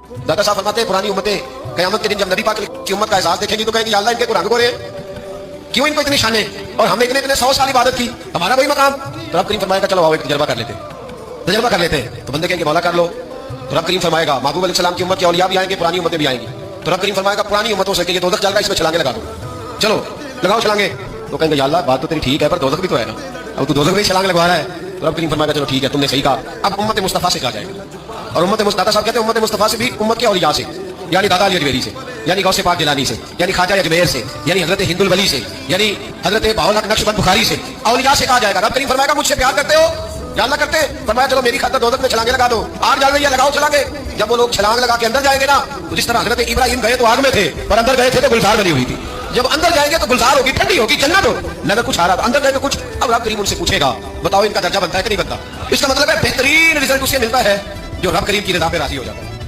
दादा साहब फरमाते हैं पुरानी उम्मतें क़यामत के दिन जब नबी पाक की उम्मत का एहसास देखेंगी तो कहेंगी या अल्लाह इनके कुरान को क्यों इनको इतनी शान है और हमने इतने 100 साल इबादत की, हमारा वही मकाम। तो रब करीम फरमाएगा चलो आओ एक तजर्बा कर लेते हैं। तो बंदे कहेंगे मौला कर लो। तो रब करीम फरमाएगा महबूब अलैहिस्सलाम की उम्मत के औलिया भी आएंगे, पुरानी उम्मतें भी आएंगी। तो रब करीम फरमाएगा पुरानी उम्मतों से ये दोज़ख चल रहा है, इसमें छलांगे लगा दो, चलो लगाओ छलांगे। तो कहेंगे या अल्लाह बात तो तेरी ठीक है पर दोज़ख भी तो है ना, अब तू दोज़ख में छलांग लगवा रहा है। तो रब करीम फरमाएगा चलो ठीक है तुमने सही कहा, अब उम्मत मुस्तफा से कहा जाएगा। और उम्मत दादा साहब कहते हैं उम्मत मुस्तफा से भी उम्मत के औलिया से, यानी दादा अली अजमेरी से, यानी गौसे पाक जिलानी से, यानी ख्वाजा अजमेर से, यानी हजरत हिंदुल वली से, यानी हजरत बाउल हक नक्शबंद बुखारी से औलिया से कहा जाएगा। रब करीम फरमाएगा मुझसे प्यार करते हो या अल्लाह करते हैं? फरमाया चलो मेरी खातिर दोज़ख में छलांगे लगा दो, आग जल रही है लगाओ छलांगे। जब वो लोग छलांग लगा के अंदर जाएंगे ना, तो जिस तरह हजरत इब्राहिम गए तो आग में थे पर अंदर गए थे तो गुलजार बनी हुई थी। जब अंदर जाएंगे तो गुलजार होगी, ठंडी होगी, जन्नत हो, नजर कुछ आ रहा, अंदर गए तो कुछ। अब रब करीम उनसे पूछेगा बताओ इनका दर्जा बनता है कि नहीं बनता? इसका मतलब है बेहतरीन रिजल्ट उसे मिलता है जो रब करीम की रज़ा पे राजी हो जाता है।